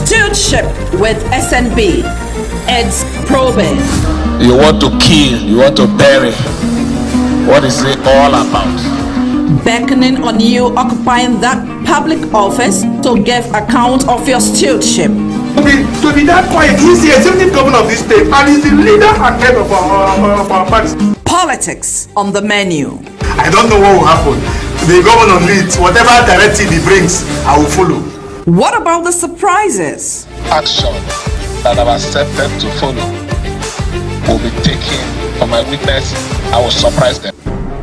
Stewardship with SNB. It's probing. You want to kill, you want to bury. What is it all about? Beckoning on you occupying that public office to give account of your stewardship. To be that quiet, he's the executive governor of this state and he's the leader and head of our party. Politics on the menu. I don't know what will happen. The governor leads, whatever directive he brings, I will follow. What about the surprises? Action that I've accepted to follow will be taken for my witness. I will surprise them.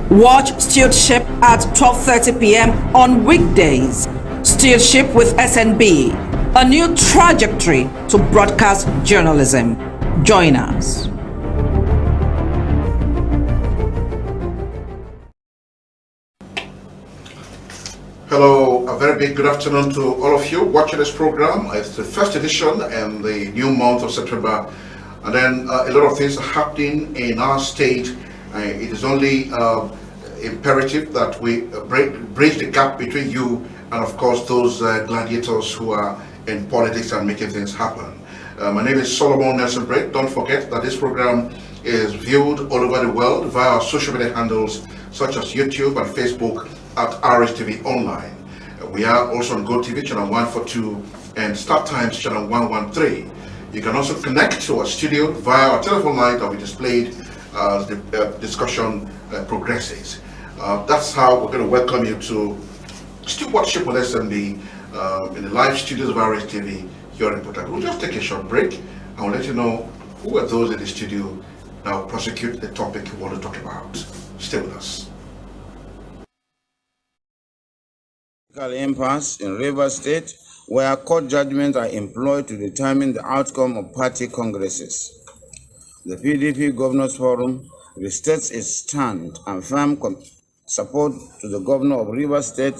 Watch Stewardship at 12:30 p.m. on weekdays. Stewardship with SNB, a new trajectory to broadcast journalism. Join us. Hello, a very big good afternoon to all of you watching this program. It's the first edition in the new month of September, and then a lot of things are happening in our state. It is only imperative that we bridge the gap between you and, of course, those gladiators who are in politics and making things happen. My name is Solomon Nelson Brett. Don't forget that this program is viewed all over the world via our social media handles such as YouTube and Facebook at RSTV Online. We are also on GoTV channel 142 and Start Times channel 113. You can also connect to our studio via our telephone line that we displayed as the discussion progresses. That's how we're going to welcome you to Stewardship with SNB in the live studios of RSTV here in Port Harcourt. We'll just take a short break and we'll let you know who are those in the studio that will prosecute the topic we want to talk about. Stay with us. Impasse in Rivers State, where court judgments are employed to determine the outcome of party congresses. The PDP Governors Forum restates its stand and firm support to the governor of Rivers State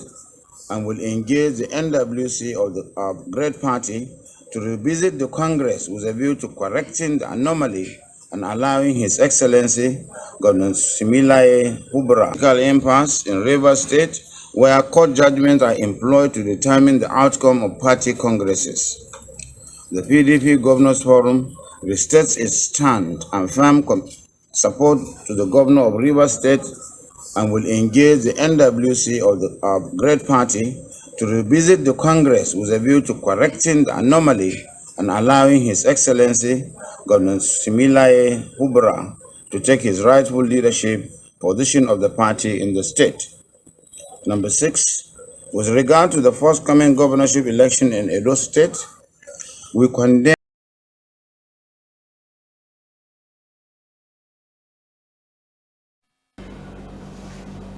and will engage the NWC of the Great Party to revisit the Congress with a view to correcting the anomaly and allowing His Excellency Governor Similaye Hubra. Impasse in Rivers State, where court judgments are employed to determine the outcome of party congresses. The PDP Governors Forum restates its stand and firm support to the governor of Rivers State and will engage the NWC of the Great Party to revisit the Congress with a view to correcting the anomaly and allowing His Excellency Governor Similaye Hubra to take his rightful leadership position of the party in the state. Number 6, with regard to the forthcoming governorship election in Edo State, we condemn.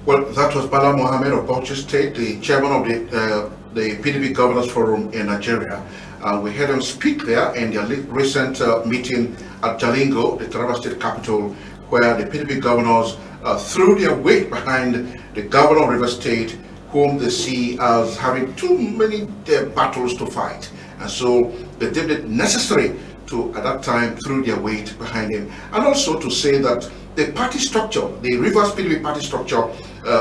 Well, that was Bala Mohammed of Bauchi State, the chairman of the PDP Governors Forum in Nigeria. We heard him speak there in their recent meeting at Jalingo, the Taraba State capital, where the PDP governors threw their weight behind the governor of Rivers State, whom they see as having too many battles to fight. And so they deemed it necessary to, at that time, throw their weight behind him. And also to say that the party structure, the Rivers PDP party structure,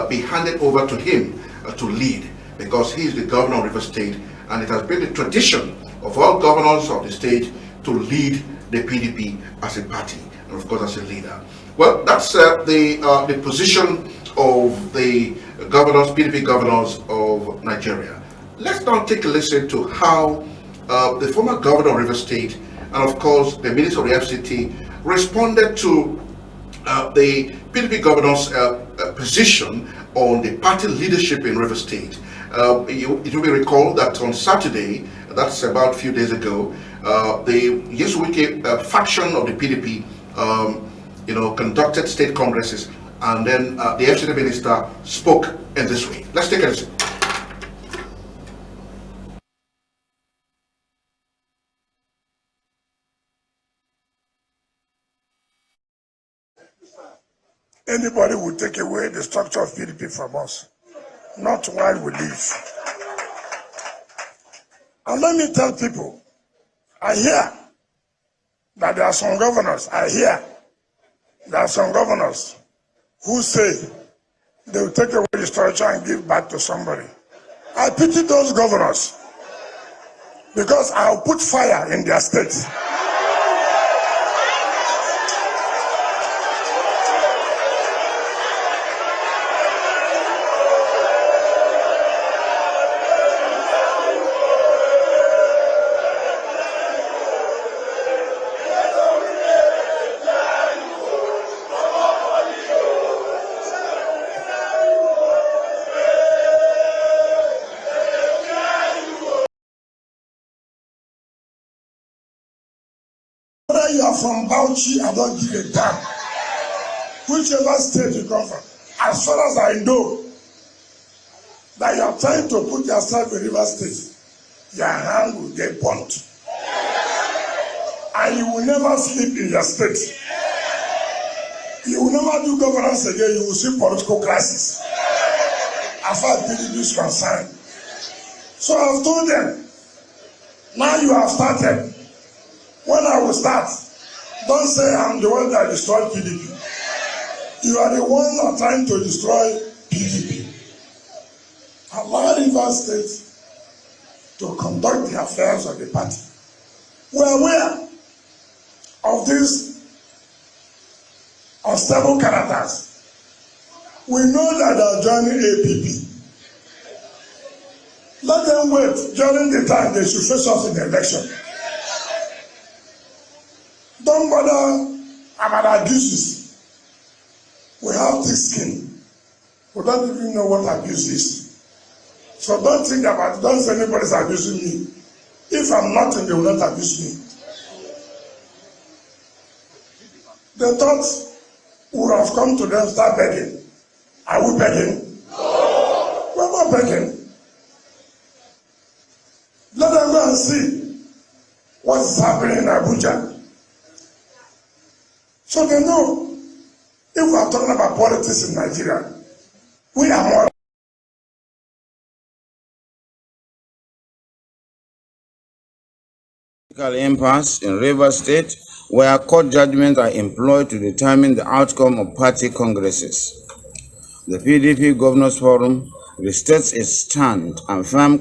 be handed over to him to lead, because he is the governor of Rivers State, and it has been the tradition of all governors of the state to lead the PDP as a party, and of course as a leader. Well, that's the position of the governors, PDP governors of Nigeria. Let's now take a listen to how the former governor of Rivers State and of course the minister of the FCT responded to the PDP governor's position on the party leadership in Rivers State. It will be recalled that on Saturday, that's about a few days ago, the WIKE faction of the PDP conducted state congresses, and then the FCT minister spoke in this way. Let's take a listen. Anybody will take away the structure of PDP from us, not while we live. And let me tell people, I hear that there are some governors, who say they will take away the structure and give back to somebody. I pity those governors because I'll put fire in their state. Whether you are from Bauchi, I don't give a damn. Whichever state you come from, as far as I know that you are trying to put yourself in River State, your hand will get burnt. And you will never sleep in your state. You will never do governance again, you will see political crisis. As far as PDP is concerned. So I've told them, now you have started. When I will start, don't say I'm the one that destroyed PDP. You are the one that are trying to destroy PDP. Allow River State to conduct the affairs of the party. We are aware of these unstable characters. We know that they are joining APP. Let them wait during the time they should face us in the election. Don't bother about abuses. We have thick skin. We don't even know what abuse is. So don't think about it. Don't say anybody's abusing me. If I'm nothing, they will not abuse me. They thought we would have come to them, start begging. Are we begging? No. We're not begging. Let them go and see what is happening in Abuja. So they know, if we are talking about politics in Nigeria, we are more. Impasse in Rivers State, where court judgments are employed to determine the outcome of party congresses. The PDP Governors Forum restates its stand and firm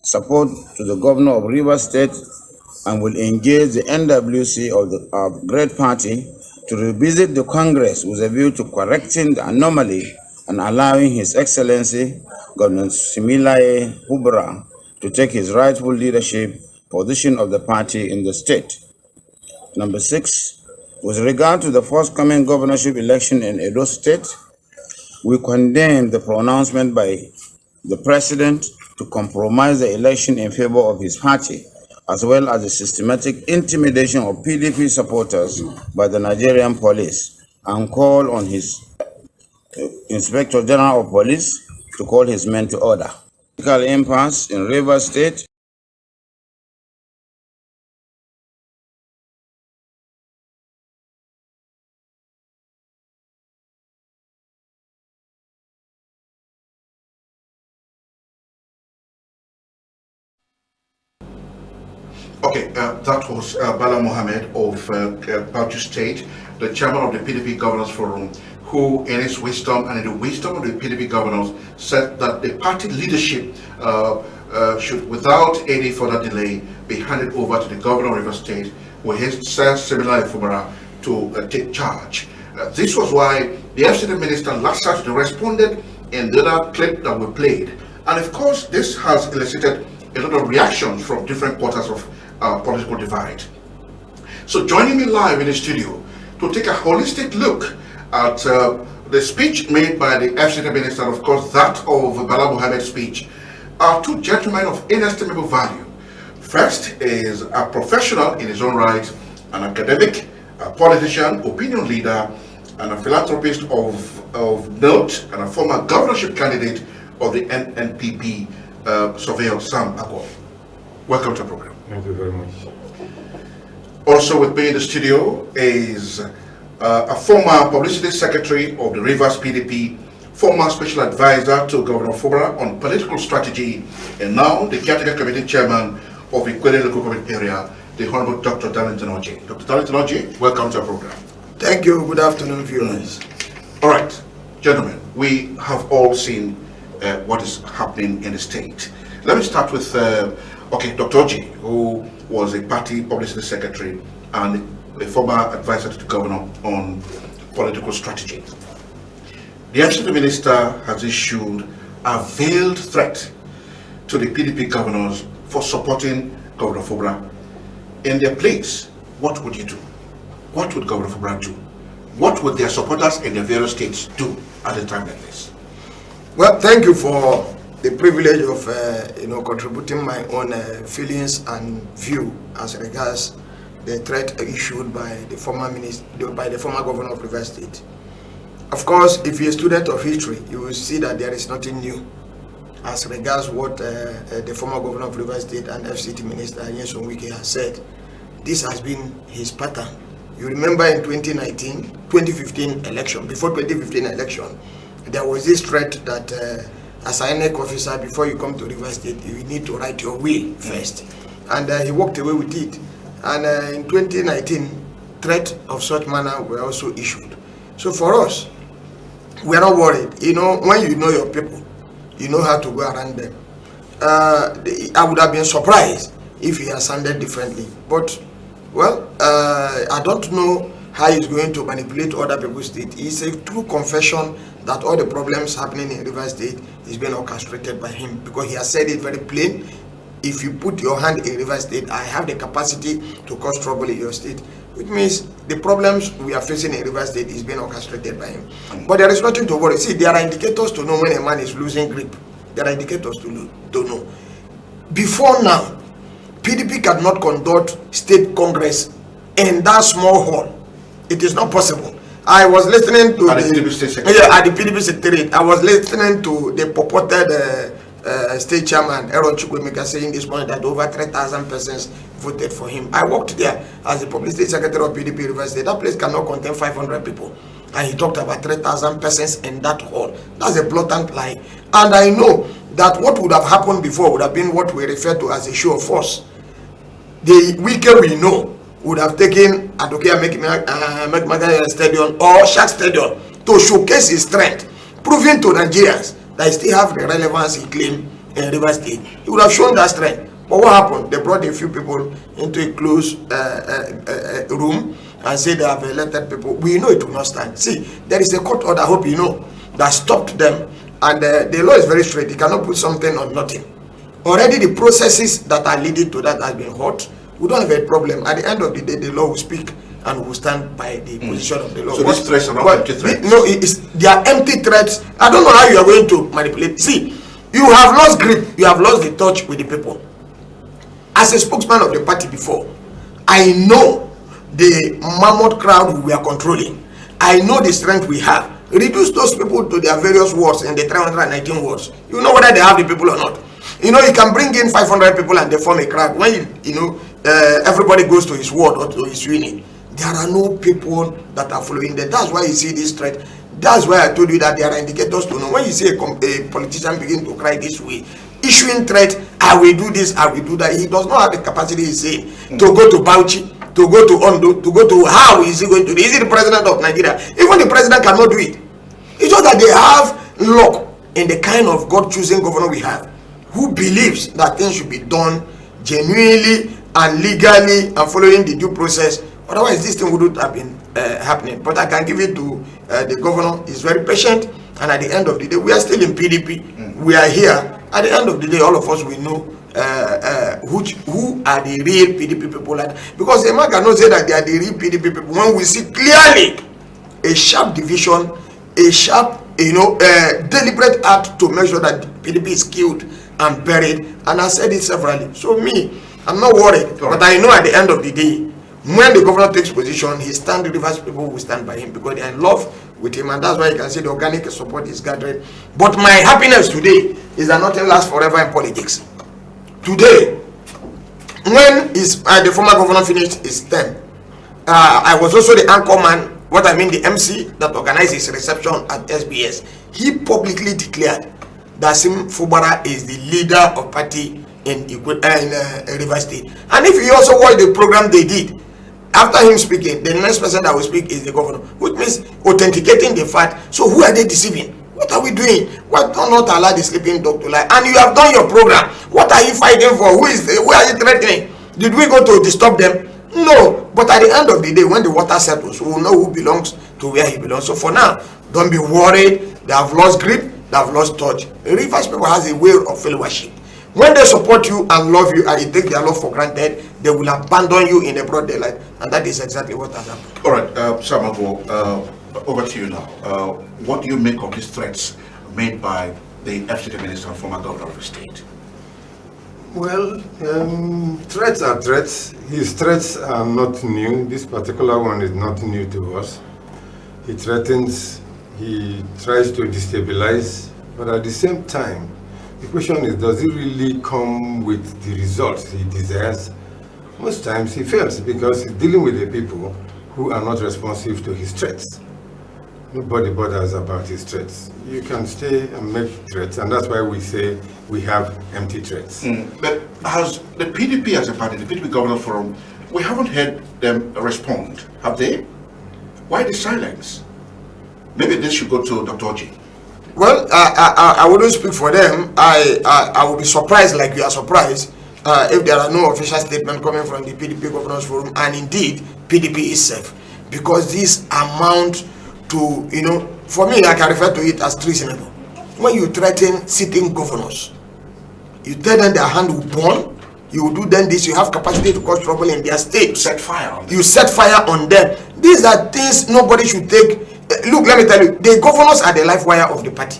support to the governor of Rivers State and will engage the NWC of the Great Party to revisit the Congress with a view to correcting the anomaly and allowing His Excellency Governor Similaye Hubra to take his rightful leadership position of the party in the state. Number 6, with regard to the forthcoming governorship election in Edo State, we condemn the pronouncement by the President to compromise the election in favor of his party, as well as the systematic intimidation of PDP supporters by the Nigerian police, and call on his Inspector General of Police to call his men to order. Political impasse in Rivers State. Okay, that was Bala Mohammed of Bauchi State, the chairman of the PDP Governors Forum, who in his wisdom and in the wisdom of the PDP governors said that the party leadership should, without any further delay, be handed over to the governor of River State, with his Similaye Hubra to take charge. This was why the FCT minister last Saturday responded in the other clip that we played. And of course, this has elicited a lot of reactions from different quarters of political divide. So joining me live in the studio to take a holistic look at the speech made by the FCT minister, of course that of Bala Mohammed's speech, are two gentlemen of inestimable value. First is a professional in his own right, an academic, a politician, opinion leader, and a philanthropist of note, and a former governorship candidate of the NNPP, Surveyor Sam AGWOR. Welcome to the program. Thank you very much. Also with me in the studio is a former publicity secretary of the Rivers PDP, former special advisor to Governor Hubra on political strategy, and now the caretaker committee chairman of IKWERRE local government area, the Honorable Dr. Darlington OJ. Dr. Darlington OJ, welcome to our program. Thank you. Good afternoon, viewers. All right, gentlemen, we have all seen what is happening in the state. Let me start with Okay, Dr. Oji, who was a party publicity secretary and a former advisor to the governor on political strategy. The FCT minister has issued a veiled threat to the PDP governors for supporting Governor Fubara. In their place, what would you do? What would Governor Fubara do? What would their supporters in the various states do at a time like this? Well, thank you for the privilege of contributing my own feelings and view as regards the threat issued by the former governor of Rivers State. Of course, if you're a student of history, you will see that there is nothing new as regards what the former governor of Rivers State and FCT minister WIKE has said. This has been his pattern. You remember in 2015 election, before 2015 election, there was this threat that as an INEC officer, before you come to Rivers State, you need to write your will first. And he walked away with it. And in 2019, threat of such manner were also issued. So for us, we are not worried. You know, when you know your people, you know how to go around them. I would have been surprised if he had sounded differently. But, well, I don't know how he's going to manipulate other people's state. It's a true confession that all the problems happening in Rivers State is being orchestrated by him, because he has said it very plain. If you put your hand in Rivers State, I have the capacity to cause trouble in your state, which means the problems we are facing in Rivers State is being orchestrated by him. But there is nothing to worry. See, there are indicators to know when a man is losing grip. There are indicators to know. Before now, PDP cannot conduct state congress in that small hall. It is not possible. I was listening to at the PDP secretariat. I was listening to the purported state chairman Aaron Chukwemeka saying this morning that over 3,000 persons voted for him. I worked there as the publicity secretary of PDP Rivers State. That place cannot contain 500 people, and he talked about 3,000 persons in that hall. That's a blatant lie. And I know that what would have happened before would have been what we refer to as a show of force. The WIKE we know would have taken Adokia McMahon Stadium or Shark Stadium to showcase his strength, proving to Nigerians that he still have the relevance he claimed in Rivers State. He would have shown that strength. But what happened? They brought a few people into a closed room and said they have elected people. We know it will not stand. See, there is a court order, I hope you know, that stopped them. And the law is very straight. You cannot put something on nothing. Already the processes that are leading to that has been hot. We don't have a problem. At the end of the day, the law will speak and will stand by the position of the law. So these threats are not empty threats? No, they are empty threats. I don't know how you are going to manipulate. See, you have lost grip. You have lost the touch with the people. As a spokesman of the party before, I know the mammoth crowd we are controlling. I know the strength we have. Reduce those people to their various wards in the 319 wards. You know whether they have the people or not. You know, you can bring in 500 people and they form a crowd. When everybody goes to his ward or to his unit, there are no people that are following them. That's why you see this threat. That's why I told you that there are indicators to know. When you see a politician begin to cry this way, issuing threat, I will do this, I will do that, he does not have the capacity, he's saying, to go to Bauchi, to go to Ondo, to go to, how is he going to do it? Is he the president of Nigeria? Even the president cannot do it. It's just that they have luck in the kind of God-choosing governor we have, who believes that things should be done genuinely and legally and following the due process. Otherwise, this thing wouldn't have been happening. But I can give it to the governor. He's very patient, and at the end of the day, we are still in PDP. We are here. At the end of the day, all of us will know who are the real PDP people. Because a man cannot say that they are the real PDP people when we see clearly a sharp division, a sharp, deliberate act to make sure that PDP is killed and buried. And I said it severally. So me, I'm not worried. But I know at the end of the day, when the governor takes position, his stand Rivers people will stand by him because they are in love with him, and that's why you can see the organic support is gathering. But my happiness today is that nothing lasts forever in politics. Today, when the former governor finished his term, I was also the anchor man, the MC that organized his reception at SBS. He publicly declared that Sim Fubara is the leader of party in Rivers State. And if you also watch the program they did, after him speaking, the next person that will speak is the governor, which means authenticating the fact. So who are they deceiving? What are we doing? Why do not allow the sleeping dog to lie? And you have done your program. What are you fighting for? Who are you threatening? Did we go to disturb them? No. But at the end of the day, when the water settles, we will know who belongs to where he belongs. So for now, don't be worried. They have lost grip. They have lost touch. Rivers people has a way of fellowship. When they support you and love you and you take their love for granted, they will abandon you in the broad daylight. And that is exactly what has happened. All right, Samago, over to you now. What do you make of these threats made by the FCT minister and former governor of the state? Well, threats are threats. His threats are not new. This particular one is not new to us. He threatens, he tries to destabilize, but at the same time, the question is, does he really come with the results he desires? Most times he fails because he's dealing with the people who are not responsive to his threats. Nobody bothers about his threats. You can stay and make threats, and that's why we say we have empty threats. But has the PDP as a party, the PDP Governors Forum, we haven't heard them respond, have they? Why the silence? Maybe this should go to Dr. OJI. Well, I wouldn't speak for them. I would be surprised, like you are surprised, if there are no official statement coming from the PDP Governors Forum and indeed PDP itself, because this amount to, you know, for me, I can refer to it as treasonable. When you threaten sitting governors, you tell them their hand will burn, you will do them this, you have capacity to cause trouble in their state. Set fire on them. You set fire on them. These are things nobody should take. Look, let me tell you, the governors are the life wire of the party,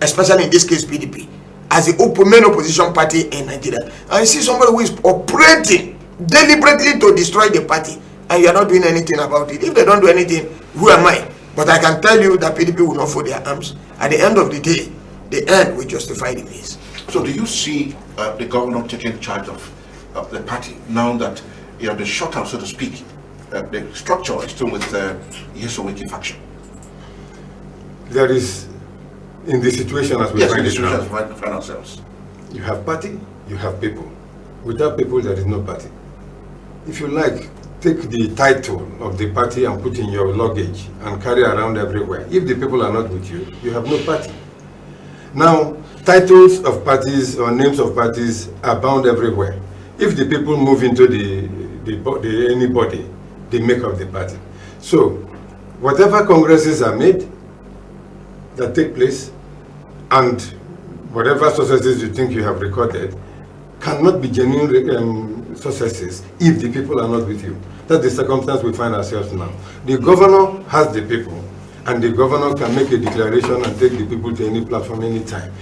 especially in this case PDP, as the main opposition party in Nigeria. And you see somebody who is operating deliberately to destroy the party, and you are not doing anything about it. If they don't do anything, who am I? But I can tell you that PDP will not fold their arms. At the end of the day, the end will justify the means. So do you see the governor taking charge of the party now that you have been shut out, so to speak? The structure is still with the WIKE faction. There is, in the situation as we find it now, find ourselves. you have party, you have people. Without people, there is no party. If you like, take the title of the party and put in your luggage and carry around everywhere. If the people are not with you, you have no party. Now, titles of parties or names of parties are bound everywhere. If the people move into anybody, they make up the party. So, whatever congresses are made that take place, and whatever successes you think you have recorded, cannot be genuine successes if the people are not with you. That's the circumstance we find ourselves now. The governor has the people, and the governor can make a declaration and take the people to any platform anytime.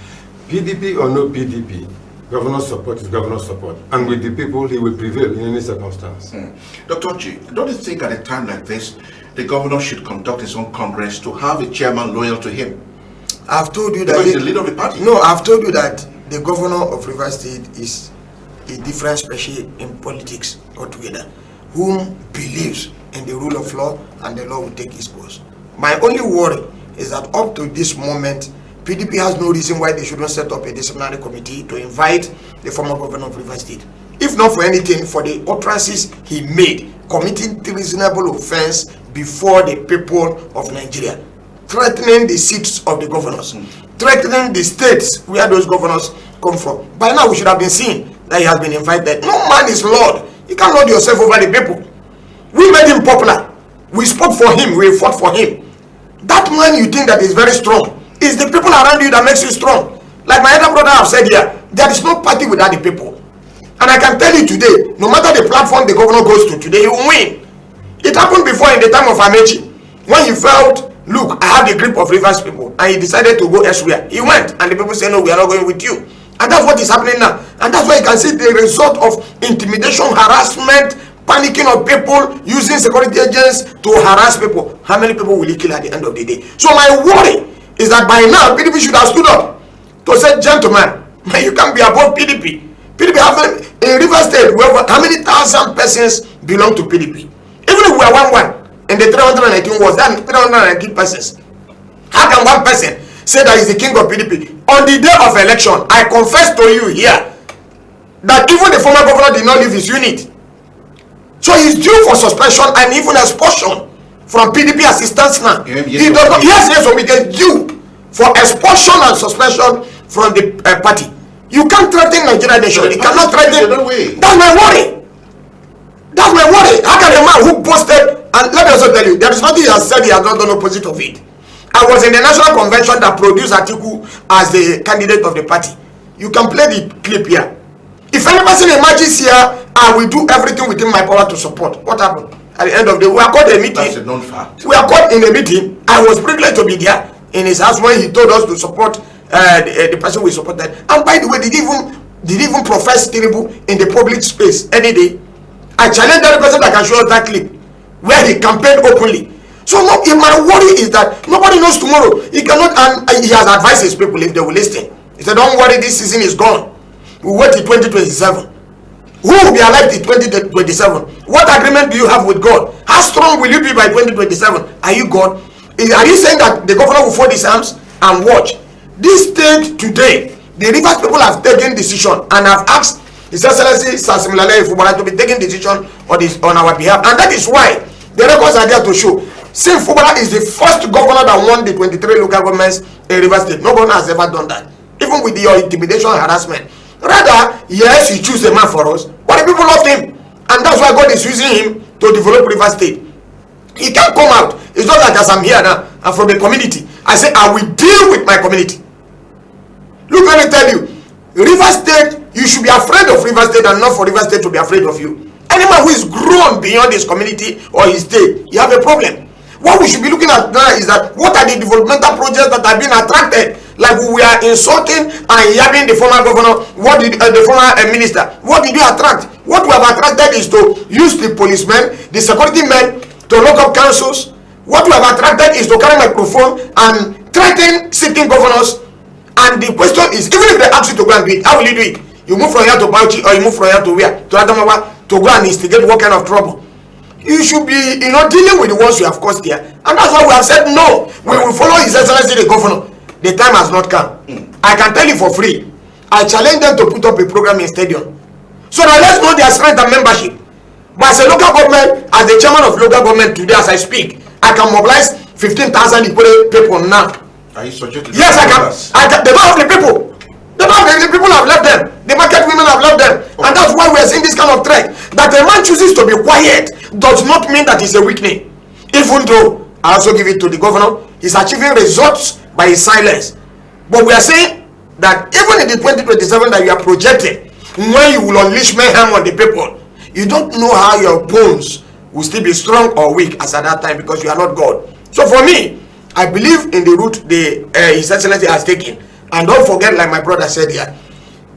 PDP or no PDP, governor support is governor support, and with the people he will prevail in any circumstance. Dr. OJI, don't you think at a time like this the governor should conduct his own congress to have a chairman loyal to him? I've told you that he's the leader of the party. No, I've told you that the governor of Rivers State is a different species in politics altogether, whom believes in the rule of law and the law will take its course. My only worry is that up to this moment, PDP has no reason why they shouldn't set up a disciplinary committee to invite the former governor of Rivers State. If not for anything, for the utterances he made, committing treasonable offense before the people of Nigeria, threatening the seats of the governors, threatening the states where those governors come from. By now, we should have been seeing that he has been invited. No man is Lord. You can't lord yourself over the people. We made him popular. We spoke for him. We fought for him. That man you think that is very strong is the people around you that makes you strong. Like my elder brother have said here, there is no party without the people. And I can tell you today, no matter the platform the governor goes to today, he will win. It happened before in the time of Amechi, when he felt, look, I have the grip of Rivers people, and he decided to go elsewhere. He went, and the people say, no, we are not going with you. And that's what is happening now. And that's why you can see the result of intimidation, harassment, panicking of people, using security agents to harass people. How many people will he kill at the end of the day? So my worry is that by now, PDP should have stood up to say, gentlemen, you can't be above PDP. PDP have in Rivers State, how many thousand persons belong to PDP? Even if we are 1-1 in the 319 was that 319 persons. How can one person say that he's the king of PDP? On the day of election, I confess to you here that even the former governor did not leave his unit. So he's due for suspension and even expulsion from PDP assistance now. He does not, yes, so we get due for expulsion and suspension from the party. You can't threaten Nigerian nation. You cannot threaten. That's my worry. That's my worry. How can a man who posted, and let me also tell you, there is nothing he has said he has not done opposite of it. I was in the national convention that produced Atiku as the candidate of the party. You can play the clip here. If any person emerges here, I will do everything within my power to support. What happened? At the end of the day, we are caught a meeting. That's a non-fact. We are caught in a meeting. I was privileged to be there in his house when he told us to support the person we supported. And by the way, did even profess terrible in the public space any day. I challenge that person that can show us that clip where he campaigned openly. So no, my worry is that nobody knows tomorrow. He cannot, and he has advised his people if they will listen. He said, don't worry, this season is gone. We wait till 2027. Who will be alive till 2027? What agreement do you have with God? How strong will you be by 2027? Are you God? Are you saying that the governor will fold his arms and watch? This stage today, the Rivers people have taken decision and have asked His Excellency Sir Similale Ifubara to be taking decision on our behalf, and that is why the records are there to show. Sim Fubara is the first governor that won the 23 local governments in Rivers State. No governor has ever done that, even with your intimidation and harassment. Rather, yes, he chose a man for us, but the people loved him, and that's why God is using him to develop Rivers State. He can't come out. It's not like as I'm here now, I'm from the community. I say I will deal with my community. Look, let me tell you, Rivers State, you should be afraid of Rivers State and not for Rivers State to be afraid of you. Any man who is grown beyond his community or his state, you have a problem. What we should be looking at now is that what are the developmental projects that have been attracted? Like we are insulting and yabbing the former governor, what did the former minister, what did you attract? What we have attracted is to use the policemen, the security men to lock up councils. What we have attracted is to carry microphone and threaten sitting governors. And the question is, even if they ask you to go and do it, how will you do it? You move from here to Bauchi, or you move from here to where? To Adamawa, to go and instigate what kind of trouble? You should be, dealing with the ones you have caused here. And that's why we have said no. We will follow His Excellency the Governor. The time has not come. I can tell you for free. I challenge them to put up a program in stadium. So now let's know their strength and membership. But as a local government, as the chairman of local government today, as I speak, I can mobilize 15,000 people now. Are you subject to yes, I can. They don't have the people. The people have left them. The market women have left them. Okay. And that's why we are seeing this kind of threat. That a man chooses to be quiet does not mean that he's a weakling. Even though, I also give it to the governor, he's achieving results by his silence. But we are saying that even in the 2027 that you are projecting, when you will unleash mayhem on the people, you don't know how your bones will still be strong or weak as at that time, because you are not God. So for me, I believe in the route His Excellency has taken. And don't forget, like my brother said here,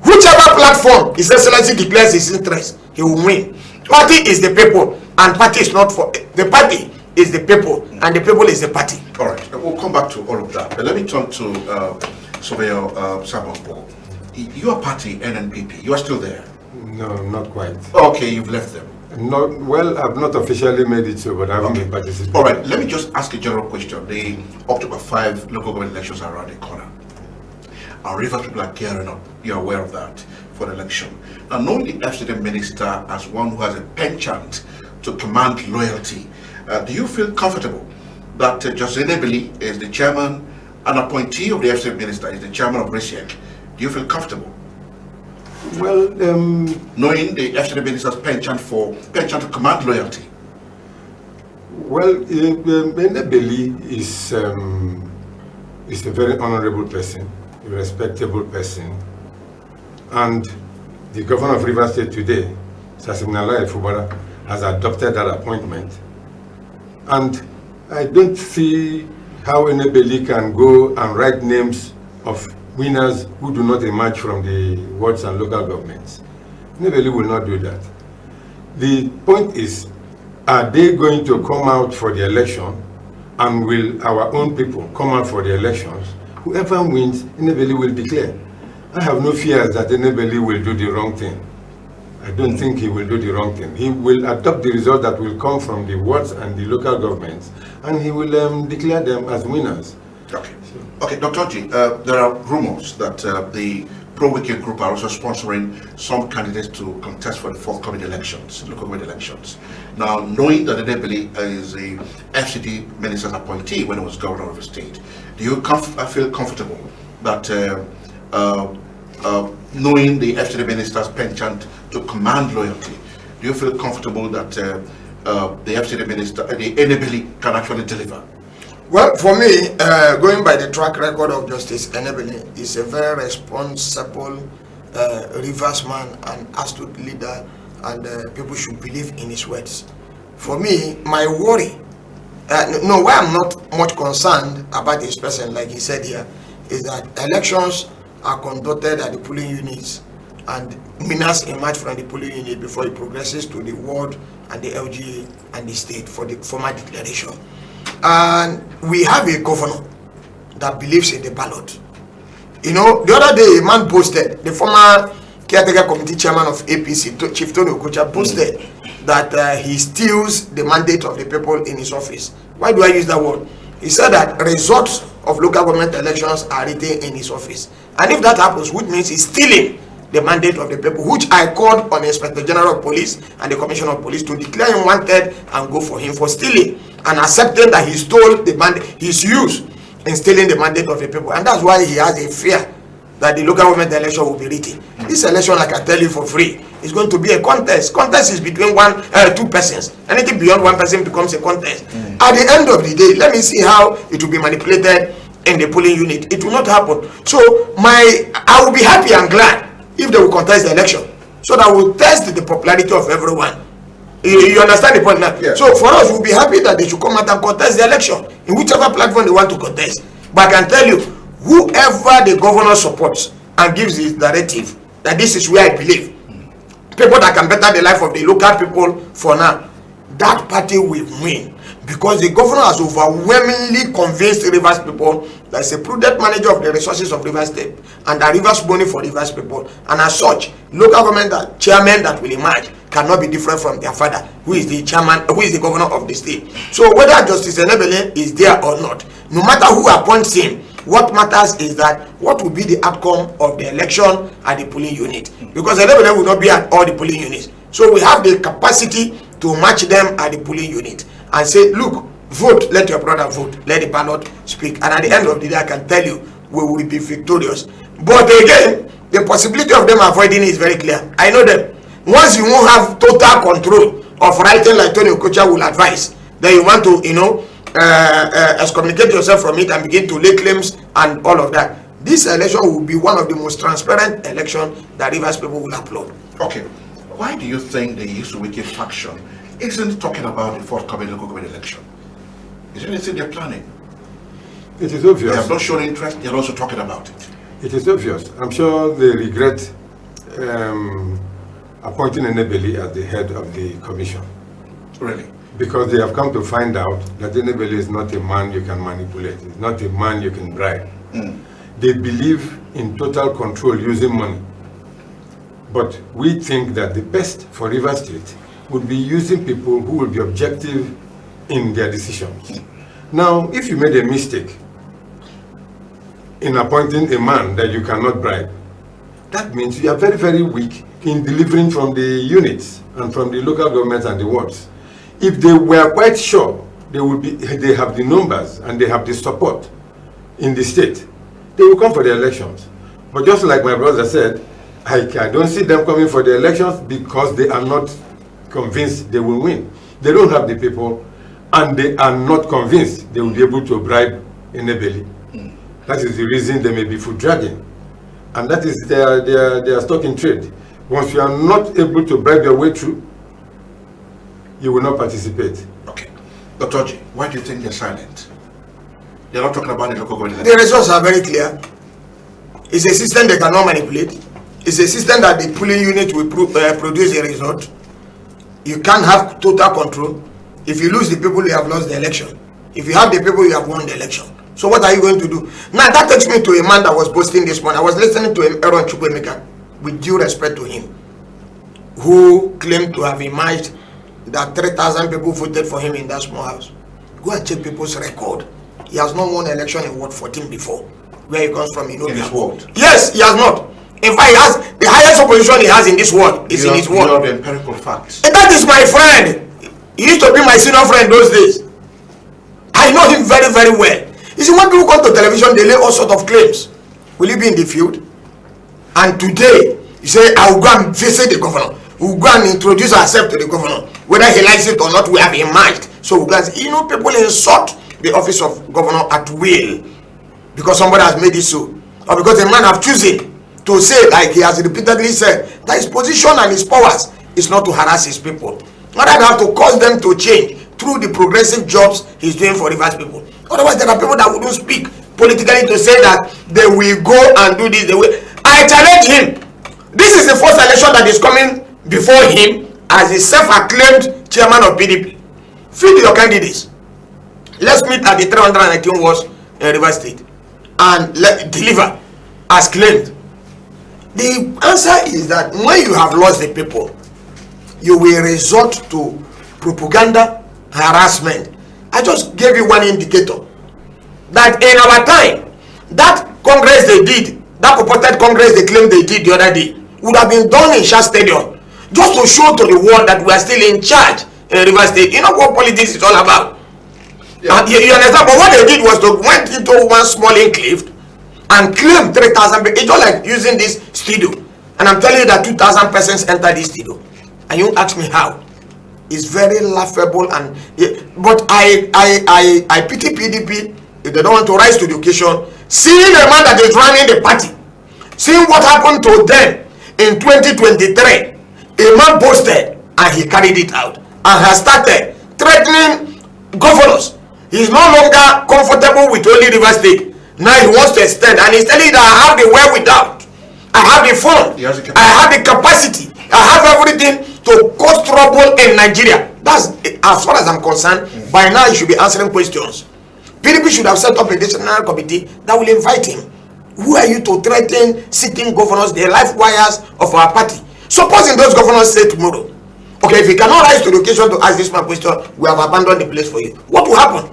whichever platform His Excellency declares his interest, he will win. Party is the people, and party is not for the party is the people, and the people is the party. All right, we'll come back to all of that. But let me turn to Surveyor Simon Paul. Your party, NNPP, you are still there? No, not quite. Okay, you've left them. Not well. I've not officially made it so, but I haven't been participating. All right, let me just ask a general question. The October 5 local government elections are around the corner. Our Rivers people are gearing up. You're aware of that for the election. Now, knowing the FCD minister as one who has a penchant to command loyalty, do you feel comfortable that José Nebeli is the chairman, an appointee of the FCD minister is the chairman of RISIEC? Do you feel comfortable? Well, knowing the FCD minister's penchant to command loyalty. Well, Nebeli is a very honorable person, a respectable person, and the governor of Rivers State today, Sir Similale Ifubara, has adopted that appointment. And I don't see how Nebeli can go and write names of winners who do not emerge from the wards and local governments. Nebeli will not do that. The point is, are they going to come out for the election, and will our own people come out for the elections? Whoever wins, Nebeli will declare. I have no fears that Nebeli will do the wrong thing. I don't think he will do the wrong thing. He will adopt the result that will come from the wards and the local governments, and he will declare them as winners. Okay. Okay, Dr. Oji, there are rumors that the pro-WIKE group are also sponsoring some candidates to contest for the forthcoming elections, local government elections. Now, knowing that Enebeli is a FCT minister's appointee when he was governor of the state, do you feel comfortable that knowing the FCT minister's penchant to command loyalty, do you feel comfortable that the FCT minister, the Enebeli, can actually deliver? Well, for me, going by the track record of Justice Enebeli, is a very responsible Rivers man and astute leader, and people should believe in his words. For me, my worry, why I'm not much concerned about this person, like he said here, is that elections are conducted at the polling units, and winners emerge from the polling unit before it progresses to the ward and the LGA and the state for the formal declaration. And we have a governor that believes in the ballot. You know, the other day a man posted, the former caretaker committee chairman of APC, Chief Tony Okocha, posted that he steals the mandate of the people in his office. Why do I use that word? He said that results of local government elections are written in his office. And if that happens, which means he's stealing the mandate of the people, which I called on the Inspector General of Police and the Commissioner of Police to declare him wanted and go for him for stealing and accepting that he stole the mandate, his use in stealing the mandate of the people. And that's why he has a fear that the local government election will be written. This election, like I tell you for free, is going to be a contest. Contest is between two persons. Anything beyond one person becomes a contest. At the end of the day, let me see how it will be manipulated in the polling unit. It will not happen. So I will be happy and glad if they will contest the election, so that will test the popularity of everyone. You understand the point now? Yeah. So for us, we'll be happy that they should come out and contest the election in whichever platform they want to contest. But I can tell you, whoever the governor supports and gives his directive that this is where I believe, people that can better the life of the local people for now, that party will win, because the governor has overwhelmingly convinced Rivers people that is a prudent manager of the resources of Rivers State and that Rivers money for Rivers people, and as such, local government chairman that will emerge cannot be different from their father, who is the chairman, who is the governor of the state. So whether Justice Enebeli is there or not, no matter who appoints him, what matters is that what will be the outcome of the election at the polling unit, because Enebeli will not be at all the polling units. So we have the capacity to match them at the polling unit and say, look, vote, let your brother vote, let the ballot speak. And at the end of the day, I can tell you, we will be victorious. But again, the possibility of them avoiding it is very clear. I know them. Once you won't have total control of writing like Tony Okocha will advise, then you want to, excommunicate yourself from it and begin to lay claims and all of that. This election will be one of the most transparent elections that Rivers people will applaud. Okay. Why do you think the WIKE faction isn't talking about the forthcoming local government election? Is there anything they're planning? It is obvious. They have not shown interest, they're also talking about it. It is obvious. I'm sure they regret appointing Enebeli as the head of the commission. Really? Because they have come to find out that Enebeli is not a man you can manipulate. It's not a man you can bribe. They believe in total control using money. But we think that the best for Rivers State would be using people who will be objective in their decisions. Now, if you made a mistake in appointing a man that you cannot bribe, that means you are very, very weak in delivering from the units and from the local governments and the wards. If they were quite sure they have the numbers and they have the support in the state, they will come for the elections. But just like my brother said, I don't see them coming for the elections because they are not convinced they will win. They don't have the people, and they are not convinced they will be able to bribe Enebeli. That is the reason they may be foot dragging, and that is their stock in trade. Once you are not able to bribe your way through, you will not participate. Okay. Dr. OJI, why do you think they're silent? They're not talking about the local government. The results are very clear. It's a system they cannot manipulate. It's a system that the polling unit will produce a result. You can't have total control. If you lose the people, you have lost the election. If you have the people, you have won the election. So what are you going to do? Now that takes me to a man that was boasting this morning. I was listening to him, Aaron Chukwemeka, with due respect to him, who claimed to have emerged that 3,000 people voted for him in that small house. Go and check people's record. He has not won election in Ward 14 before. Where he comes from, in his ward? Yes, he has not. In fact, he has the highest opposition he has in this world is in his world. You have the empirical facts. And that is my friend. He used to be my senior friend those days. I know him very, very well. You see, when people come to television, they lay all sorts of claims. Will you be in the field? And today, you say, I will go and visit the governor. We will go and introduce ourselves to the governor. Whether he likes it or not, we have in mind. So, you know, people insult the office of governor at will because somebody has made it so. Or because a man have chosen to say, like he has repeatedly said, that his position and his powers is not to harass his people. Not that have to cause them to change through the progressive jobs he's doing for Rivers people. Otherwise, there are people that wouldn't speak politically to say that they will go and do this the way. I challenge him. This is the first election that is coming before him as a self-acclaimed chairman of PDP. Feed your candidates. Let's meet at the 319 wards in Rivers State and deliver as claimed. The answer is that when you have lost the people, you will resort to propaganda, harassment. I just gave you one indicator that in our time, that Congress they did, that purported Congress they claimed they did the other day, would have been done in Shah Stadium, just to show to the world that we are still in charge in Rivers State. You know what politics is all about. Yeah. You understand? But what they did was to went into one small enclave and claimed 3,000. It's not like using this studio. And I'm telling you that 2,000 persons entered this studio. And you ask me how? It's very laughable. And but I pity PDP if they don't want to rise to the occasion. Seeing a man that is running the party, seeing what happened to them in 2023, a man posted and he carried it out and has started threatening governors. He's no longer comfortable with only Rivers State. Now he wants to extend, and he's telling you that I have the wherewithal, I have the fund, I have the capacity, I have everything to cause trouble in Nigeria. That's as far as I'm concerned. By now, he should be answering questions. PDP should have set up a disciplinary committee that will invite him. Who are you to threaten sitting governors, the life wires of our party? Supposing those governors say tomorrow, okay, if he cannot rise to the occasion to ask this man question, we have abandoned the place for you. What will happen?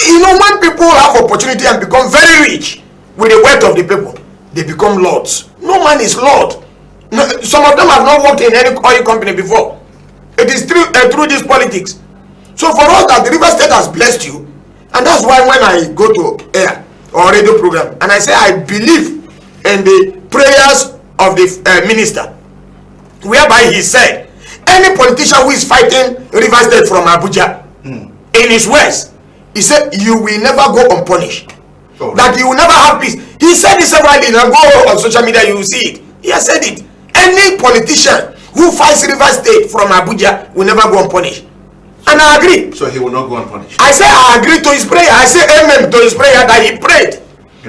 You know, when people have opportunity and become very rich with the wealth of the people, they become lords. No man is lord. No, some of them have not worked in any oil company before. It is through this politics. So for us that the River State has blessed you, and that's why when I go to air or radio program and I say I believe in the prayers of the minister, whereby he said any politician who is fighting River State from Abuja in his words, he said you will never go unpunished. That you will never have peace. He said it severally. Now go on social media, you will see it. He has said it. Any politician who fights River State from Abuja will never go unpunished. And I agree. So he will not go unpunished. I say I agree to his prayer. I say amen to his prayer that he prayed.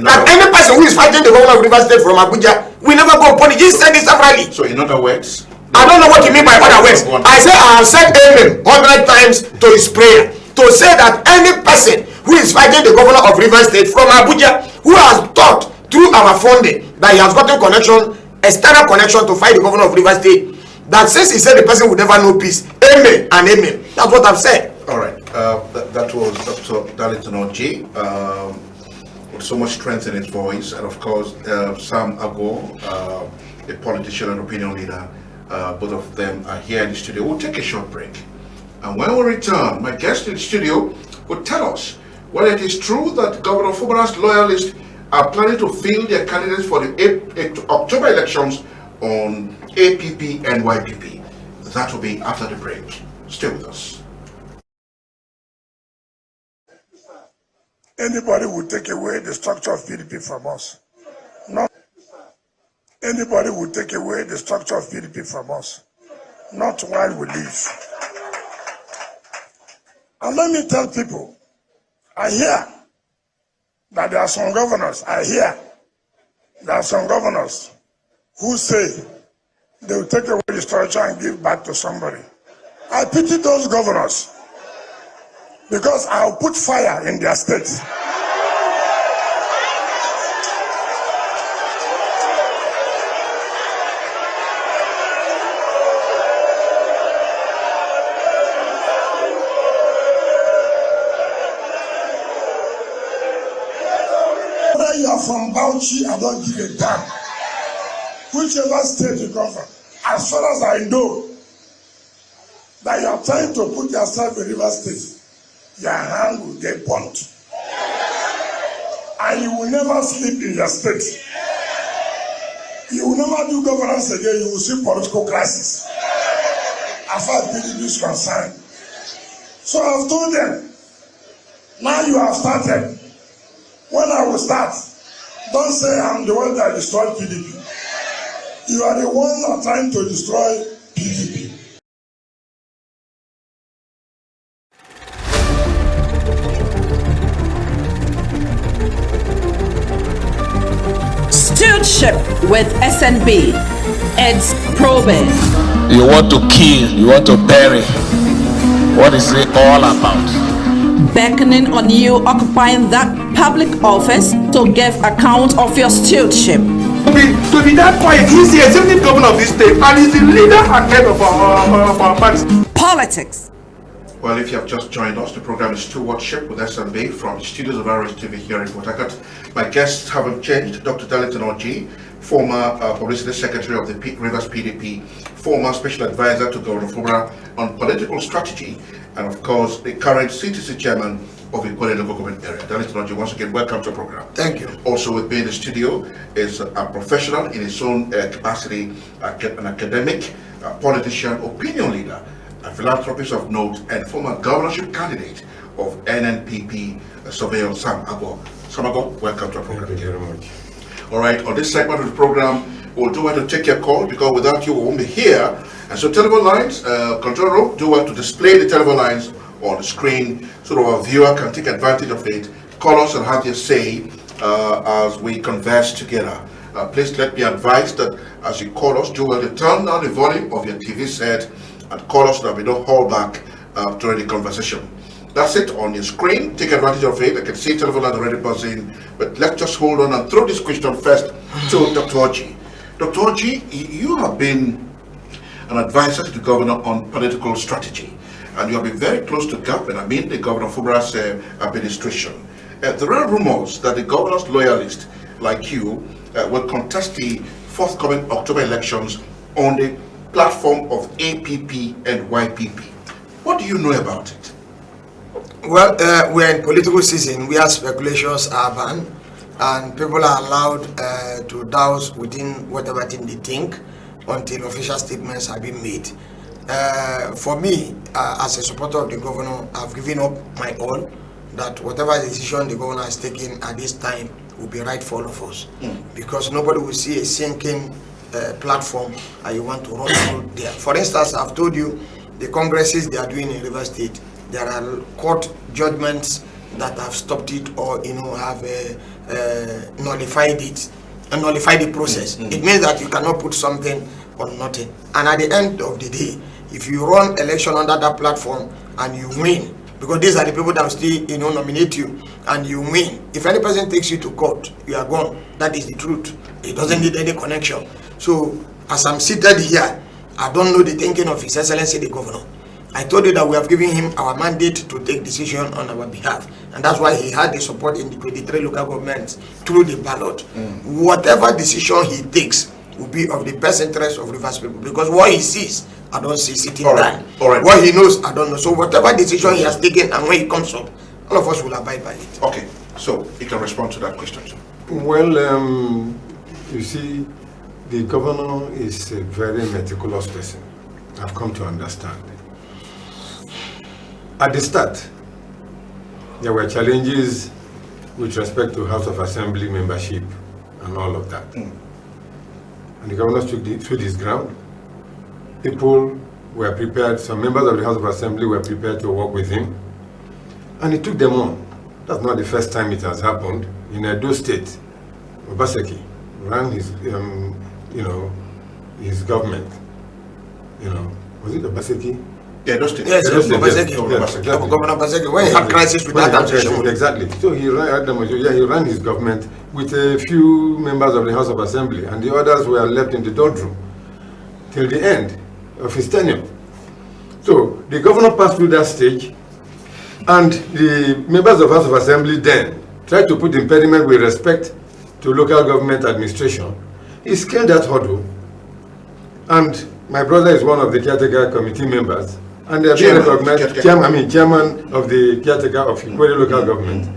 That any person who is fighting the governor of River State from Abuja will never go unpunished. He said it severally. So in other words, I don't know what you mean by other words. I say I have said amen 100 times to his prayer to say that any person who is fighting the governor of River State from Abuja, who has thought through our funding that he has gotten connection, external connection to fight the governor of River State, that since he said the person would never know peace, amen and amen. That's what I've said. All right. That was Dr. Darlington OJ, with so much strength in his voice, and of course Sam AGWOR, a politician and opinion leader. Both of them are here in the studio. We'll take a short break, and when we return, my guest in the studio will tell us whether it is true that Governor Fubara's loyalists are planning to field their candidates for the October elections on APP and YPP. That will be after the break. Stay with us. Anybody will take away the structure of PDP from us. Not anybody will take away the structure of PDP from us. Not while we live. And let me tell people, I hear that there are some governors, who say they will take away the structure and give back to somebody. I pity those governors because I'll put fire in their states. Whether you are from Bauchi, I don't give a damn. whichever state you come from, as far as I know, that you are trying to put yourself in River State, your hand will get burnt. And you will never sleep in your state. You will never do governance again, you will see political crisis. As far as PDP is concerned. So I've told them, now you have started. When I will start, don't say I'm the one that destroyed PDP. You are the one that are trying to destroy PDP. Stewardship with SNB. It's probing. You want to kill, you want to bury. What is it all about? Beckoning on you occupying that public office to give account of your stewardship. To be that quiet, he's the executive governor of this state and he's the leader and head of our party. Politics. Well, if you have just joined us, the program is Stewardship with SNB from the studios of RTV here in Port Harcourt. My guests haven't changed. Dr. Darlington OJI, former publicity secretary of the Rivers PDP, former special advisor to Governor Fubara on political strategy, and of course, the current CTC chairman of IKWERRE local government area. Darlington OJI, once again, welcome to the program. Thank you. Also with me in the studio is a professional in his own capacity, an academic, a politician, opinion leader, a philanthropist of note, and former governorship candidate of NNPP, Surveyor Sam AGWOR. Sam AGWOR, welcome to the program. Thank you very much. All right, on this segment of the program, we'll do well to take your call because without you, we won't be here. And so telephone lines, control room, do well to display the telephone lines on the screen so that our viewer can take advantage of it. Call us and have your say as we converse together. Please let me advise that as you call us, do well to turn down the volume of your TV set and call us so that we don't hold back during the conversation. That's it on your screen. Take advantage of it. I can see telephone lines already buzzing, but let's just hold on and throw this question first to Dr. OJI. Dr. OJI, you have been an advisor to the governor on political strategy, and you have been very close to government. I mean, the Governor Fubara's administration. There are rumors that the governor's loyalists, like you, will contest the forthcoming October elections on the platform of APP and YPP. What do you know about it? Well, we're in political season where speculations are banned and people are allowed to douse within whatever thing they think until official statements have been made. For me, as a supporter of the governor, I've given up my all that whatever decision the governor has taken at this time will be right for all of us. Because nobody will see a sinking platform and you want to run through there. For instance, I've told you the congresses they are doing in River State, there are court judgments that have stopped it or have nullified it and nullified the process. It means that you cannot put something on nothing. And at the end of the day, if you run election under that platform and you win, because these are the people that will still nominate you, and you win, if any person takes you to court, you are gone. That is the truth. It doesn't need any connection. So as I'm seated here, I don't know the thinking of His Excellency the Governor. I told you that we have given him our mandate to take decision on our behalf, and that's why he had the support in the 23 local governments through the ballot. Whatever decision he takes will be of the best interest of Rivers people, because what he sees, I don't see sitting down. What he knows, I don't know. So whatever decision he has taken and when he comes up, all of us will abide by it. Okay, so you can respond to that question. Well, you see, the governor is a very meticulous person. I've come to understand. At the start, there were challenges with respect to House of Assembly membership and all of that. And the governor stood his ground. People were prepared, some members of the House of Assembly were prepared to work with him. And he took them on. That's not the first time it has happened. In Edo State, Obaseki ran his, his government. Was it Obaseki? Yeah, Edo State. Yes, Obaseki. Governor Obaseki, when he had crisis with that administration. Exactly. So he ran his government with a few members of the House of Assembly, and the others were left in the doldrum till the end of his tenure. So the governor passed through that stage, and the members of House of Assembly then tried to put impediment with respect to local government administration he scaled that hurdle. And my brother is one of the caretaker committee members. And they are being recognized, chairman of the caretaker of IKWERRE local government.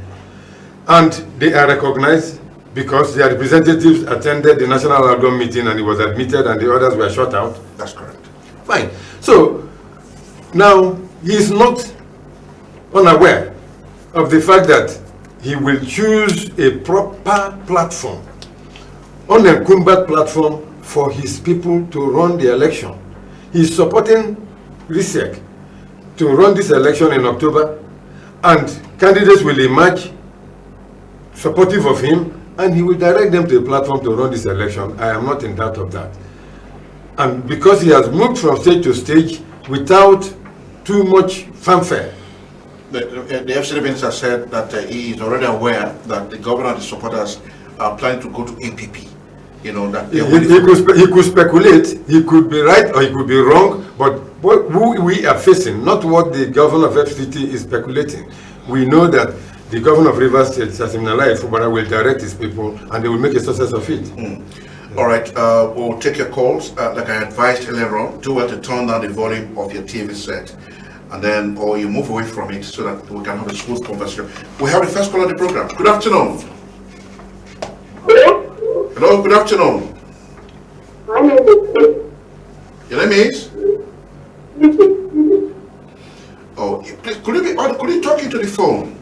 And they are recognized because their representatives attended the national outcome meeting and he was admitted and the others were shut out. That's correct. Fine. So now he is not unaware of the fact that he will choose a proper platform, unencumbered platform for his people to run the election. He is supporting RISEC to run this election in October, and candidates will emerge supportive of him, and he will direct them to a platform to run this election. I am not in doubt of that. And because he has moved from stage to stage without too much fanfare. The FCD minister said that he is already aware that the governor and the supporters are planning to go to APP. You know, that he could speculate, he could be right or he could be wrong, but who we are facing, not what the governor of FCT is speculating. We know that the governor of Rivers State, Sasimnalai Fubara, will direct his people and they will make a success of it. All right, we'll take your calls. Like I advised earlier on, do well to turn down the volume of your TV set, and then, or you move away from it so that we can have a smooth conversation. We have the first call on the program. Good afternoon. Hello, good afternoon. My name is. Your name is? Oh, please, could you talk into the phone?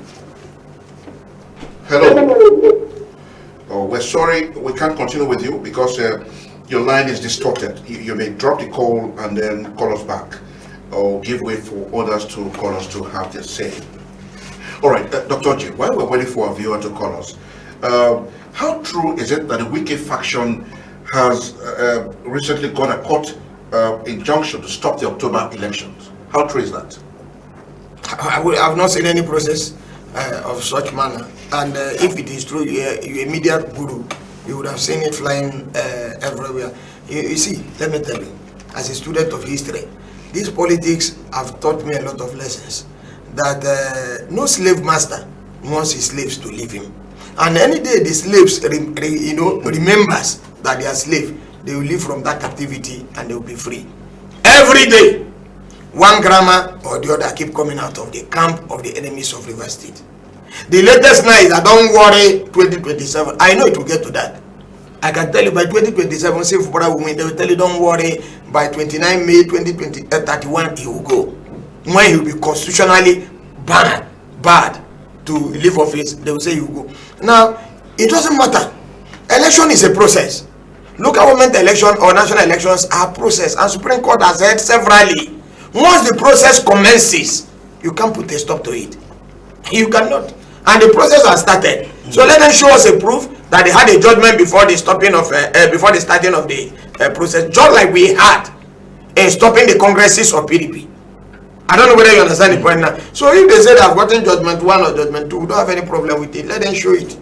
Hello. Oh, we're sorry, we can't continue with you because your line is distorted. You may drop the call and then call us back, or give way for others to call us to have their say. All right, Dr. G, while we're waiting for our viewer to call us, how true is it that the WIKE faction has recently got a court injunction to stop the October elections? How true is that? I have not seen any process of such manner, and if it is true, you're a media guru, you would have seen it flying everywhere. You see, let me tell you, as a student of history, these politics have taught me a lot of lessons. That no slave master wants his slaves to leave him, and any day the slaves remembers that they are slave, they will leave from that captivity and they will be free. Every day, one grammar or the other keep coming out of the camp of the enemies of River State. The latest now is that don't worry, 2027. I know it will get to that. I can tell you by 2027, say for brother women, they will tell you don't worry, by 29 May 2031 he will go. When he will be constitutionally bad to leave office, they will say he will go. Now, it doesn't matter. Election is a process. Local government election or national elections are a process, and Supreme Court has said severally, once the process commences, you can't put a stop to it. You cannot. And the process has started. So let them show us a proof that they had a judgment before the stopping of before the starting of the process, just like we had in stopping the congresses of PDP. I don't know whether you understand the point now. So if they say they have gotten judgment 1 or judgment 2, we don't have any problem with it. Let them show it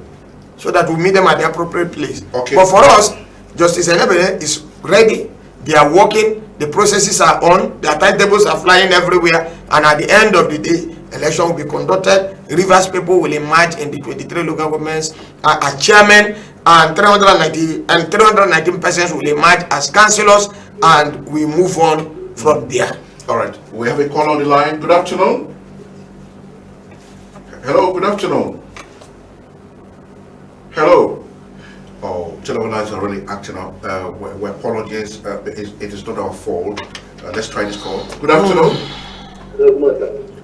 so that we meet them at the appropriate place. Okay. But for us, Justice NNPP is ready. They are working. The processes are on. Their timetables are flying everywhere. And at the end of the day, election will be conducted. Rivers people will emerge in the 23 local governments as chairman, and 319 persons will emerge as councillors, and we move on from there. All right, we have a call on the line. Good afternoon. Hello, good afternoon. Hello. Oh, telephone lines are really acting up. We apologize. It is not our fault. Let's try this call. Good afternoon.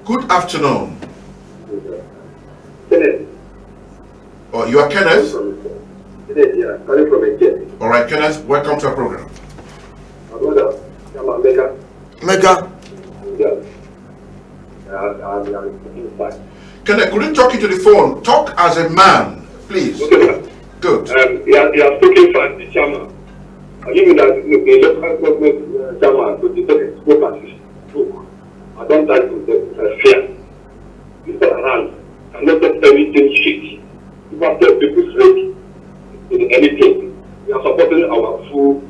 Good afternoon. Kenneth. Oh, you are Kenneth? Kenneth, yeah, calling from Eke. All right, Kenneth, welcome to our program. My brother, I'm Mega. Mega. Yeah. I'm fine. Kenneth, could you talk into the phone? Talk as a man, please. Okay, sir. Good. You are speaking fast, the chairman. I give you that the local government chairman to the spoke. I don't like to fear. People around cannot get anything shit. People have to people's rate in anything. We are supporting our full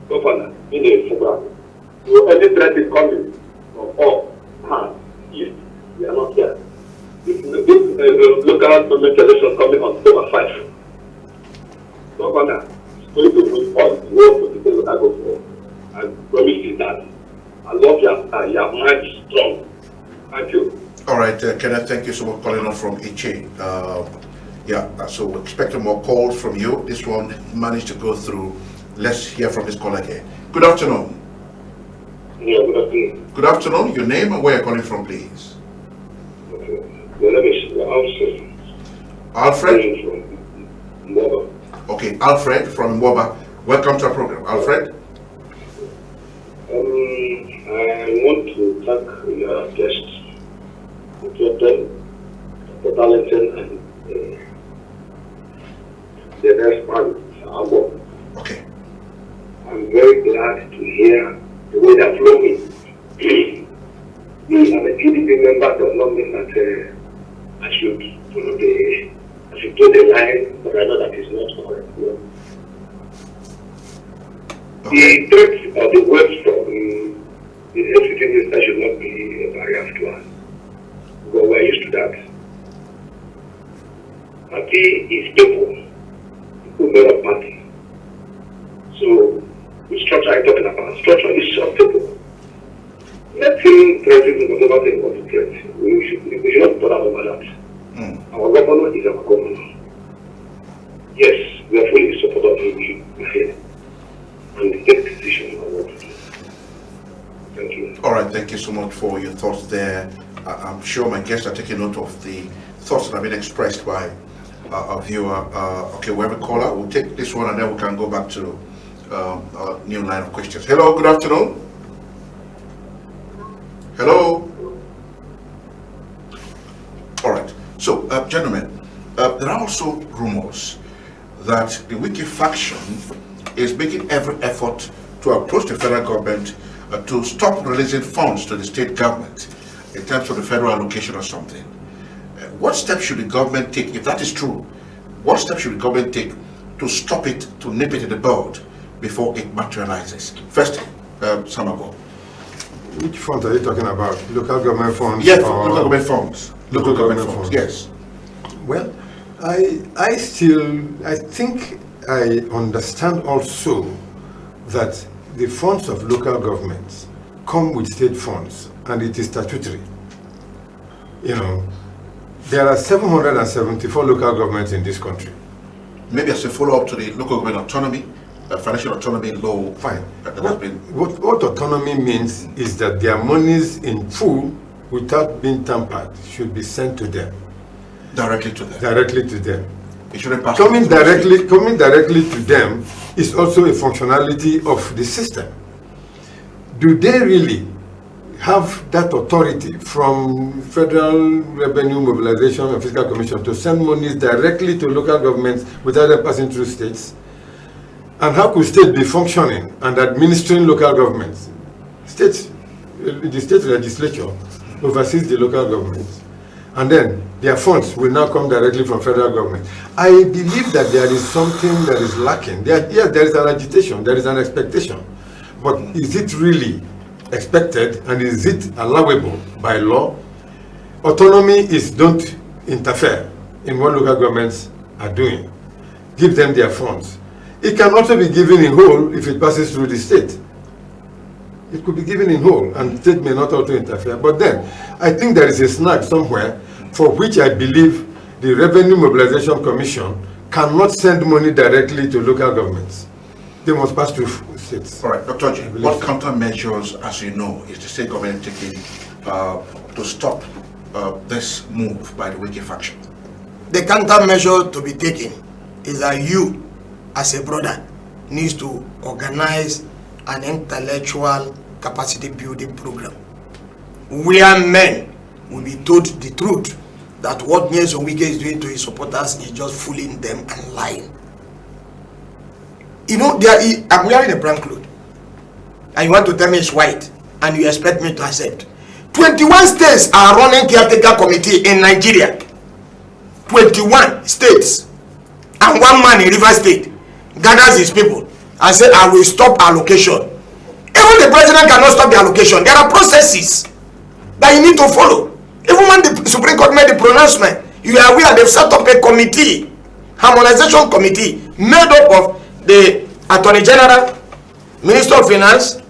governor in the program. So any threat is coming from all hands. East. We are not here. This local government election coming on October 5. Governor is going to put all the work to the local government and promises that I love your mind strong. Thank you. All right, Kenneth, thank you so much for calling on from HA. So we're expecting more calls from you. This one managed to go through. Let's hear from this caller again. Good afternoon. Yeah, good afternoon. Good afternoon. Your name and where you're calling from, please. Okay. My name is Alfred. Alfred? From Mwoba. Okay, Alfred from Mwoba. Welcome to our program. Alfred? I want to thank your guests, Dr. Darlington, and the next man, AGWOR. Okay. I'm very glad to hear the way they're flowing. Me, I'm a PDP member, does not mean that I should follow the line, but I know that is not correct. The threats or the words from the executive minister should not be a barrier to us. Because we're used to that. Party is people. People made a party. So, which structure are you talking about? Structure is some people. Let him threaten the whatever they want to threaten. We should not bother about that. Our governor is our governor. Yes, we are fully supportive of him. And take decision on what to do. Thank you. All right, thank you so much for your thoughts there. I'm sure my guests are taking note of the thoughts that have been expressed by our viewer. Okay, we have a caller. We'll take this one and then we can go back to our new line of questions. Hello, good afternoon. Hello. All right. So, gentlemen, there are also rumors that the WIKE faction is making every effort to approach the federal government to stop releasing funds to the state government in terms of the federal allocation or something. What steps should the government take, if that is true, what steps should the government take to stop it, to nip it in the bud before it materializes? First, Samago. Which funds are you talking about? Local government funds? Yes, local government funds. Local government funds, yes. Well, I think I understand also that the funds of local governments come with state funds, and it is statutory. You know, there are 774 local governments in this country. Maybe as a follow-up to the local government autonomy, financial autonomy law. Fine. What autonomy means is that their monies in full, without being tampered, should be sent to them. Directly to them. Directly to them. It shouldn't pass coming directly to them is also a functionality of the system. Do they really have that authority from Federal Revenue Mobilization and Fiscal Commission to send monies directly to local governments without them passing through states? And how could states be functioning and administering local governments? The state legislature oversees the local governments, and then their funds will now come directly from federal government. I believe that there is something that is lacking. Yes, there is an agitation, there is an expectation, but is it really expected and is it allowable by law? Autonomy is don't interfere in what local governments are doing. Give them their funds. It can also be given in whole if it passes through the state. It could be given in whole and the state may not also interfere. But then I think there is a snag somewhere for which I believe the Revenue Mobilization Commission cannot send money directly to local governments. They must pass through states. All right, Dr. J, what countermeasures, as you know, is the state government taking to stop this move by the WIKE faction? The countermeasure to be taken is that you, as a brother, needs to organize an intellectual capacity building program where men will be told the truth that what Nyesom Wike is doing to his supporters is just fooling them and lying. You know, I'm wearing a brown cloth and you want to tell me it's white and you expect me to accept. 21 states are running caretaker committee in Nigeria. 21 states, and one man in River State gathers his people and says, I will stop allocation. Even the president cannot stop the allocation. There are processes that you need to follow. Even when the Supreme Court made the pronouncement, you are aware they've set up a committee harmonization committee made up of the Attorney General, Minister of Finance,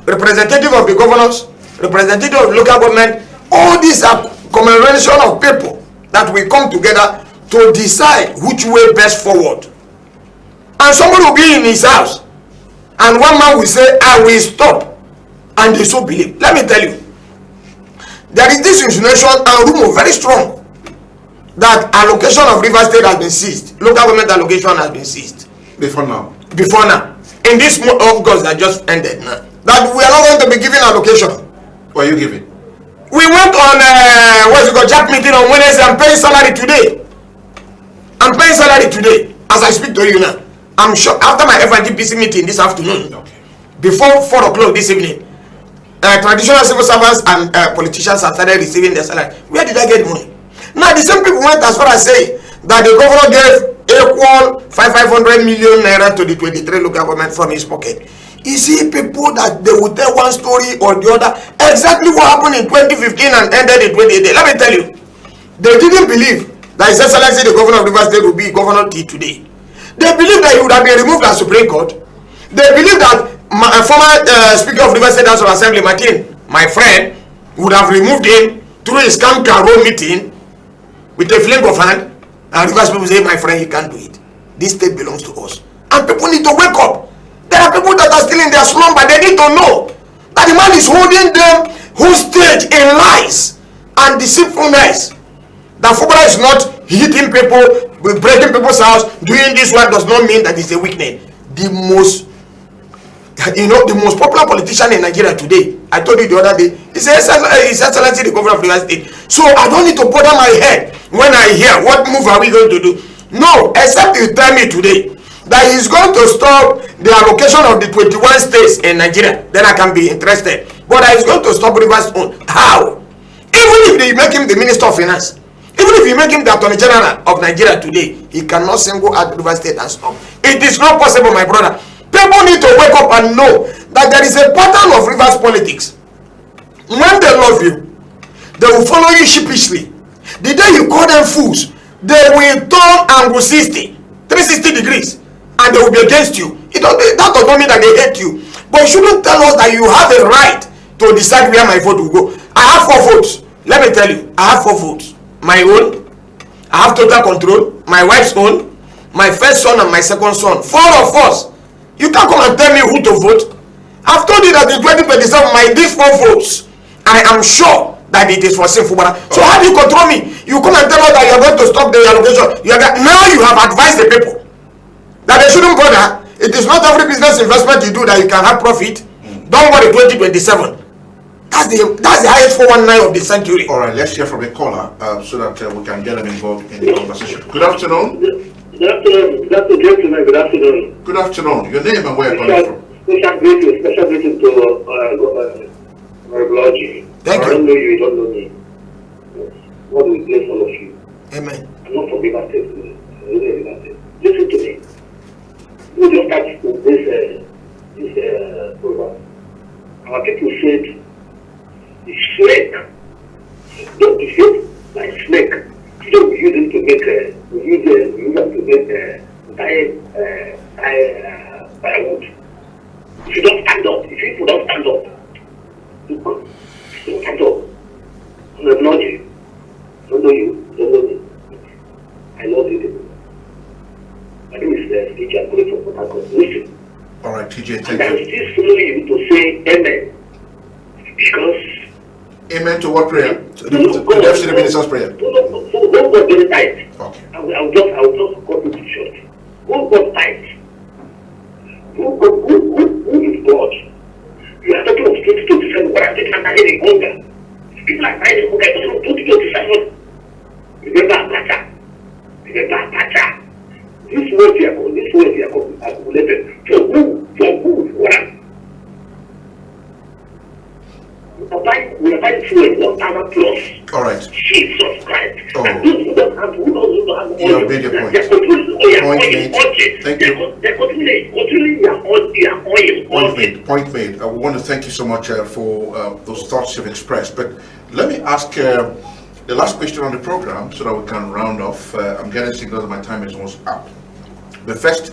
representative of the governors, representative of local government. All these are conglomeration of people that will come together to decide which way best forward. And somebody will be in his house and one man will say, I will stop, and they so believe. Let me tell you, there is this insinuation and rumor very strong that allocation of River State has been seized. Local government allocation has been seized. Before now. Before now. In this month of August that just ended now. That we are not going to be giving allocation. What are you giving? We went on JAP meeting on Wednesday. I'm paying salary today. I'm paying salary today as I speak to you now. I'm sure after my FNGPC meeting this afternoon, before 4 o'clock this evening, traditional civil servants and politicians have started receiving their salary. Where did I get money? Now the same people went as far as saying that the governor gave equal 500 million naira to the 23 local government from his pocket. You see people that they will tell one story or the other, exactly what happened in 2015 and ended in 2018. Let me tell you, they didn't believe that His Excellency the Governor of River State would be governor till today. They believed that he would have been removed as Supreme Court. They believed that former Speaker of River State House of Assembly, Martin, my friend, would have removed him through his camp Caro meeting with a fling of hand. And Rivers people say, my friend, you can't do it. This state belongs to us. And people need to wake up. There are people that are still in their slumber. They need to know that the man is holding them hostage in lies and deceitfulness. That Fubara is not hitting people, breaking people's house, doing this one does not mean that it's a weakness. The most popular politician in Nigeria today, I told you the other day, is His Excellency the Governor of the State. So I don't need to bother my head when I hear what move are we going to do. No, except you tell me today that he's going to stop the allocation of the 21 states in Nigeria. Then I can be interested. But he's going to stop Rivers' own. How? Even if they make him the Minister of Finance, even if you make him the Attorney General of Nigeria today, he cannot single out Rivers State and stop. It is not possible, my brother. People need to wake up and know that there is a pattern of Rivers politics. When they love you, they will follow you sheepishly. The day you call them fools, they will turn and go 360 degrees, and they will be against you. That does not mean that they hate you. But you shouldn't tell us that you have a right to decide where my vote will go. I have 4 votes. Let me tell you, I have 4 votes. My own, I have total control. My wife's own, my first son and my second son. 4 of us. You can't come and tell me who to vote. I've told you that in 2027, these 4 votes, I am sure that it is for Fubara. So how do you control me? You come and tell us that you are going to stop the allocation. Now you have advised the people that they shouldn't bother. It is not every business investment you do that you can have profit. Don't worry, 2027. That's the highest 419 of the century. All right, let's hear from a caller so that we can get them involved in the conversation. Good afternoon. Good afternoon. Good afternoon. Good afternoon. Good afternoon. Your name and where you're calling from? Special greeting to OJI. Thank you. I don't know you, you don't know me. God will bless all of you. Amen. I'm not from River State. Listen to me. We just started this program. Our people said, the snake, don't behave like snake. You don't use it to make firewood. If you don't stand up, if people don't stand up, don't stand up. I'm not you. Don't know you, don't know me. I know you. My name is teacher, I'm going for Port Harcourt. Listen. All right, TJ, And thank I'm you. still following you to say amen. Because Amen to what prayer? To the FCD minister's prayer. don't go very tight. Okay. I'll just cut it short. Don't go tight. Who is God? You are talking of 2027. What I'm taking about any hunger. People are dying of hunger. I'm talking of 2027. Remember Apacha. This word we are calculated. For who? What? We are buying fuel 1,000 plus. All right. Jesus Christ. Oh. And those who don't have oil, You have made your point. they're controlling oil. Point made. Thank you. They're controlling their oil. Point made. I want to thank you so much for those thoughts you've expressed. But let me ask the last question on the program, so that we can round off. I'm getting signals that my time is almost up. The first,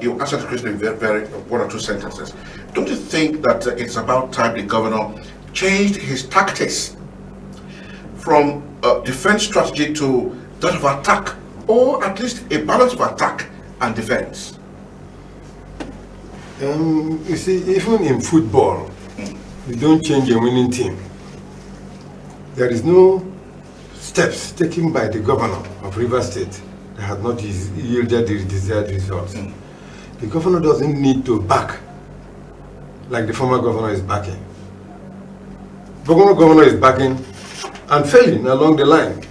you answered the question in very one or two sentences. Don't you think that it's about time the governor changed his tactics from defense strategy to that of attack, or at least a balance of attack and defense? You see, even in football, you don't change a winning team. There is no steps taken by the governor of Rivers State that has not yielded the desired results. The governor doesn't need to back like the former governor is backing. Governor is backing and failing along the line.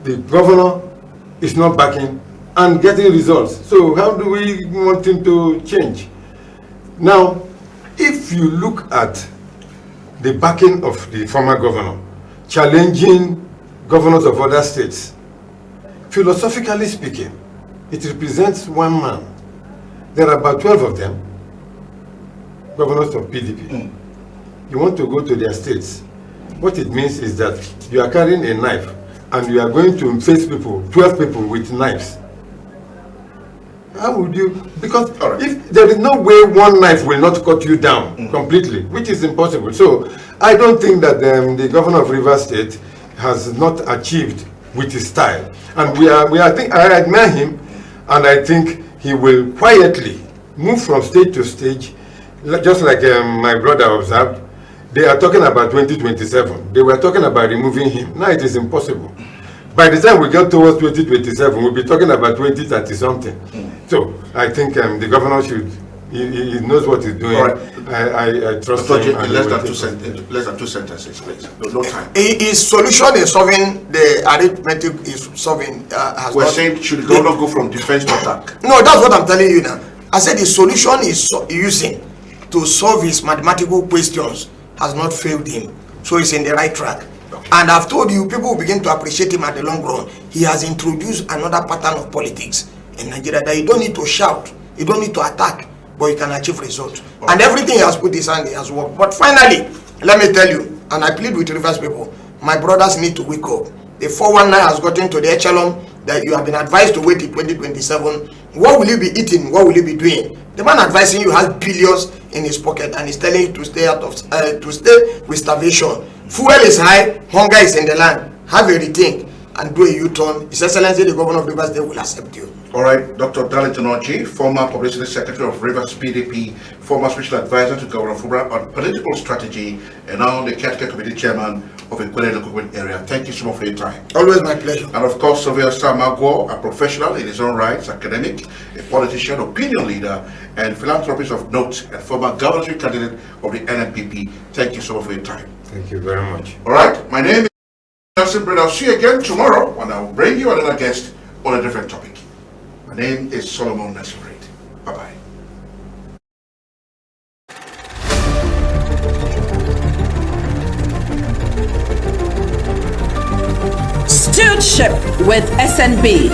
The governor is not backing and getting results. So how do we want him to change? Now, if you look at the backing of the former governor, challenging governors of other states, philosophically speaking, it represents one man. There are about 12 of them, governors of PDP. You want to go to their states. What it means is that you are carrying a knife and you are going to face people, 12 people with knives. How would you? Because if there is no way one knife will not cut you down completely, which is impossible. So I don't think that the governor of Rivers State has not achieved with his style. And I think I admire him, and I think he will quietly move from stage to stage, just like my brother observed. They are talking about 2027. They were talking about removing him. Now it is impossible. By the time we get towards 2027, we'll be talking about 2030 something. So I think the governor should, he knows what he's doing. Right. I trust him. Less than two sentences, please. No time. His solution in solving the arithmetic is solving. We're saying, should the governor go from defense to attack? No, that's what I'm telling you now. I said the solution is using to solve his mathematical questions has not failed him. So he's in the right track. And I've told you, people will begin to appreciate him at the long run. He has introduced another pattern of politics in Nigeria that you don't need to shout, you don't need to attack, but you can achieve results. Okay. And everything he has put his hand, he has worked. But finally, let me tell you, and I plead with Rivers people, my brothers need to wake up. The 419 has gotten to the echelon that you have been advised to wait till 2027. What will you be eating? What will you be doing? The man advising you has billions in his pocket and is telling you to stay to stay with starvation. Fuel is high, hunger is in the land. Have a rethink and do a U-turn. His Excellency, the Governor of Rivers State will accept you. All right, Dr. Darlington OJI, former Publicity Secretary of Rivers PDP, former Special Advisor to Governor Fubra on political strategy, and now the Caretaker Committee Chairman of IKWERRE local government area. Thank you so much for your time. Always my pleasure. And of course, Sylvia AGWOR, a professional in his own rights, academic, a politician, opinion leader, and philanthropist of note, and former governorship candidate of the NNPP. Thank you so much for your time. Thank you very much. All right, my name is Nelson Breda. I'll see you again tomorrow when I'll bring you another guest on a different topic. My name is Solomon Nesserit. Bye-bye. Stewardship with SNB.